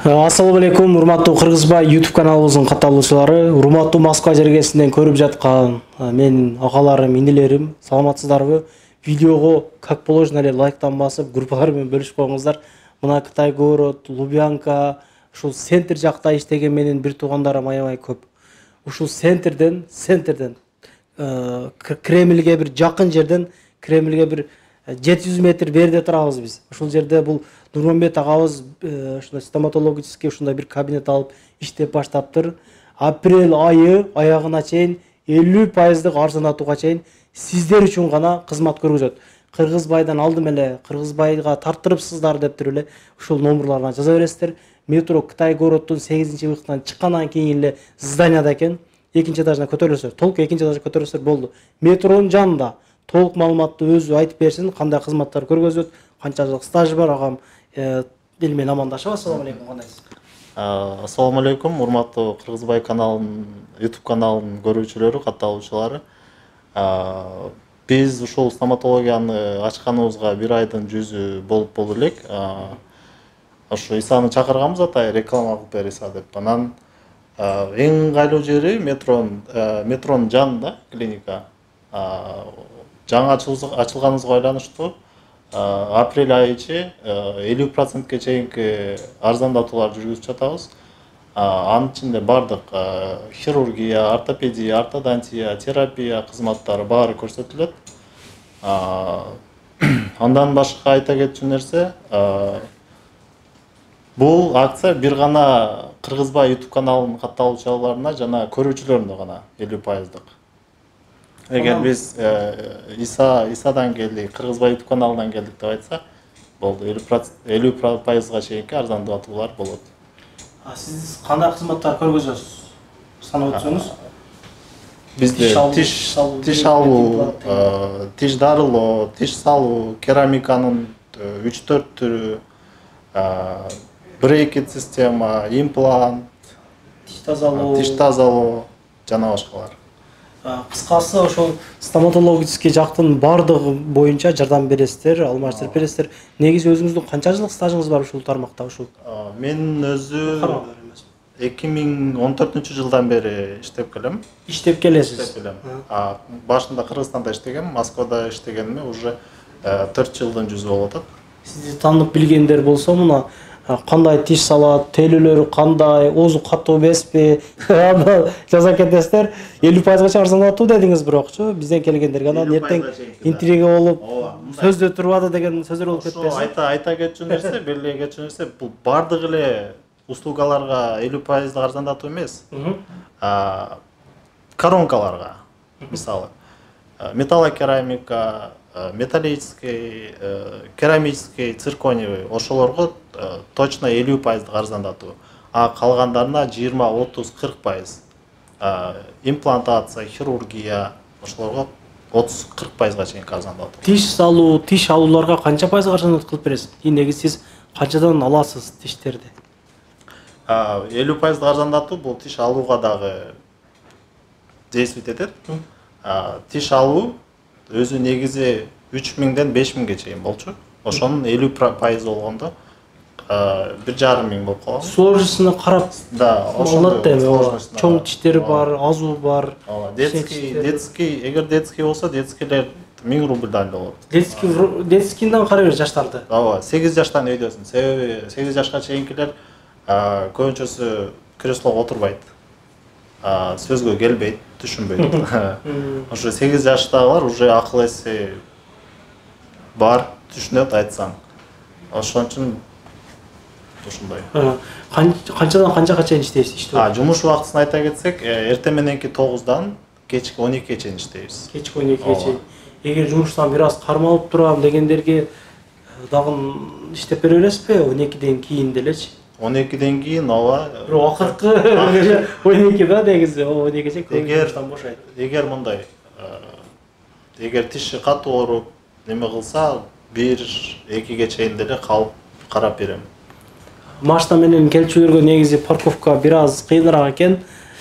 Ассаламу алейкум, урматтуу Кыргызбай YouTube каналыбыздын катталуучулары, урматтуу Москва жергесинен көрүп жаткан мен агаларым, инилерим, саламатсыздарбы? Видеого как положено эле лайктан басып, группалар менен бөлүшүп коюңуздар. Мына Кытай город, Лубянка, ушул центр жакта иштеген менин бир туугандарым аябай көп. Ушул центрден Кремльге бир жакын жерден Кремльге бир 700 метр берде турабыз биз. Ушул жерде бул Нурмамбет агабыз ушундай стоматологический ушундай бир кабинет алып иштеп баштаптыр. Апрель айы аягына чейин 50% арзандатууга чейин сиздер үчүн гана кызмат көргөзөт. Кыргызбайдан алдым эле Кыргызбайга тарттырыпсыздар деп туруп эле ушул номерларына жаза бересиздер. Метро Кытай городдун 8-выйктан чыккандан кийин эле зданияда экен. Экинчи этажына көтөрүлсөөр, толук экинчи этажга көтөрүлсөөр болду. Метронун жанында толук маалыматты өзү айтып берсин, кандай кызматтар көргөзөт, канча жыл стажы бар агам. Эл менен амандашып, ассаламу алейкум, кандайсыз? Ассаламу алейкум, урматтуу Кыргызбай каналынын YouTube каналынын көрүүчүлөрү, катталуучулары. Биз ушул стоматологияны ачканыбызга 1 айдын жүзү болуп элек. Ошо Исаны чакырганбыз атай, реклама кылып бер Иса деп. Анан эң ыңгайлуу жери метронун жанында клиника. Жаңы ачылганыбызга байланыштуу апрель айычы 50%ке чейинки арзандатуулар жүргүзүп жатабыз. Анын ичинде бардык хирургия, ортопедия, ортодонтия, терапия кызматтары баары көрсөтүлөт. Андан башка айта кетчү нерсе, бул акция бир гана Кыргызбай YouTube каналынын катталуучуларына жана көрүүчүлөрүнө гана 50%. Эгер биз Исадан келдик, Кыргызбай YouTube каналынан келдик деп айтса, болду 50%га чейинки арзандатуулар болот. Сиз кандай кызматтар көргөзөсүз? Санап өтсөңүз. Бизде тиш алуу, тиш дарылоо, тиш салуу, керамиканын 3-4 түрү, брекет система, имплант, тиш тазалоо жана башкалар. Кыскасы ошол стоматологический жактын бардыгы боюнча жардам бересиздер, алмаштырып бересиздер. Негизи өзүңүздүн канча жылдык стажыңыз бар ушул тармакта ушул? Мен өзү 2014-жылдан бери иштеп келем. Иштеп келесиз? Башында Кыргызстанда иштегем, Москвада иштегениме уже 4 жылдын жүзү болуп атат. Сизди таанып билгендер болсо, мына кандай тиш салат, телөлөрү кандай, оозу катуу эмеспи? Жаза кетесиздер. 50%га чейин арзандатуу дедиңиз, бирокчу бизден келгендерге анан эртең интрига болуп, сөздө турбады деген сөздөр болуп кетпесин. Айта кетчү нерсе, белгилей кетчү нерсе, бул бардык эле услугаларга 50% арзандатуу эмес. Коронкаларга, мисалы, металлокерамика, металлический, керамический, циркониевый, ошолорго точно 50% арзандатуу. А калгандарына 20-30-40%. Имплантация, хирургия, ошолорго 30-40%га чейин арзандатуу. Тиш салуу, тиш алууларга канча пайыз арзандатуу кылып бересиз? Негизи сиз канчадан аласыз тиштерди? 50% арзандатуу бул тиш алууга дагы действить этет. Тиш алуу өзү негизи 3000ден 5000ге чейин болчу. Ошонун 50% болгондо 1,5 миң болуп калат. Сложностуна карап, болот да эми. Чоң тиштери бар, азуу бар. Детский, эгер детский болсо, детскийлер 1000 рубльдан болот. Детскийден карай бер жаштарды. 8 жаштан өйдөсүн. Себеби 8 жашка чейинкилер көбүнчөсү креслого отурбайт. Сөзгө келбейт, түшүнбөйт. Ошо 8 жаштагылар уже акыл эси бар, түшүнөт айтсаң. Ошон үчүн ушундай. Канчадан канчага чейин иштейсиз? Жумуш убактысын айта кетсек, эртең мененки 9дан кечки 12ге чейин иштейбиз. Кечки 12ге чейин. Эгер жумуштан бир аз кармалып турам дегендерге дагы иштеп бере бересизби? 12ден кийин делечи. 12ден кийин ооба. Бирок акыркы 12 да негизи, 12ге чейин жумуштан бошойт. Эгер мындай, эгер тиши катуу ооруп, неме кылса, 1-2ге чейин деле калып карап берем. Машина менен келчүлөргө негизи парковка бир аз кыйыныраак экен.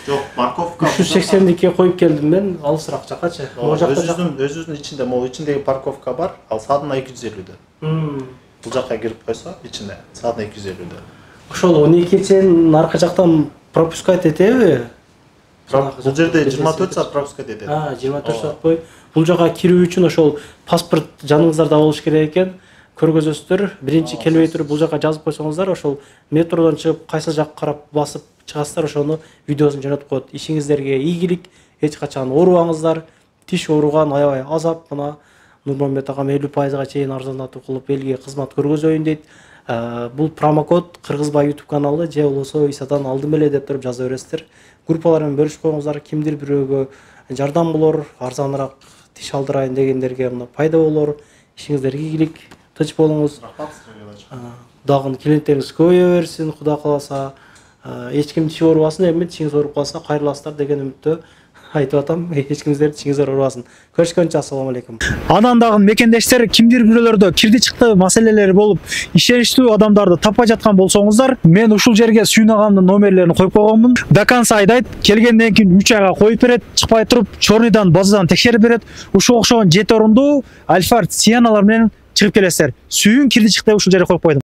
Жок, парковка 380дикке коюп келдим мен, алысыраак жакачы. Өзүбүздүн ичинде, могу ичиндеги парковка бар, ал саатына 250 да. Бул жакка кирип койсо, ичине саатына 250 да. ошол 12 чейин аркы жактан пропускать этеби? Бул жерде 24 саат пропускать этет. 24 саат бою. Бул жака кирүү үчүн ошол паспорт жаныңыздарда болуш керек экен. Көргөзөсүздөр. Биринчи келбей туруп бул жака жазып койсоңуздар, ошол метродон чыгып кайсы жакка карап басып чыгасыздар, ошону видеосун жөнөтүп коет. Ишиңиздерге ийгилик, эч качан оорубаңыздар. Тиш ооруган аябай азап, мына Нурмамбет агам 50%га чейин арзандатуу кылып элге кызмат көргөзөйүн дейт. Бул промокод Кыргызбай YouTube каналы же болбосо Исадан алдым эле деп туруп жаза бересиздер. Группалар менен бөлүшүп коюңуздар, кимдир бирөөгө жардам болор, арзаныраак тиш алдырайын дегендерге мына пайда болор. Ишиңиздерге ийгилик, тынч болуңуз. Дагы клиенттериңиз көбөйө берсин, Кудай кааласа. Эч ким тиши оорубасын, эми тишиңиз ооруп калса кайрыласыздар деген үмүттө айтып атам. Эч кимдердин тишиңиздер оорубасын. Көрүшкөнчө ассалам алейкум. Анан дагы мекендештер кимдир бирөөлөрдө кирди чыкты маселелери болуп ишеничтүү адамдарды таппай жаткан болсоңуздар, мен ушул жерге Сүйүн агамдын номерлерин коюп койгонмун. До конца айдайт, келгенден кийин 3 айга коюп берет, чыкпай туруп Чорныйдан базадан текшерип берет. Ушуга окшогон 7 орундуу Альфард Сианалар менен чыгып келесиздер. Сүйүн кирди чыкты ушул жерге коюп койдум.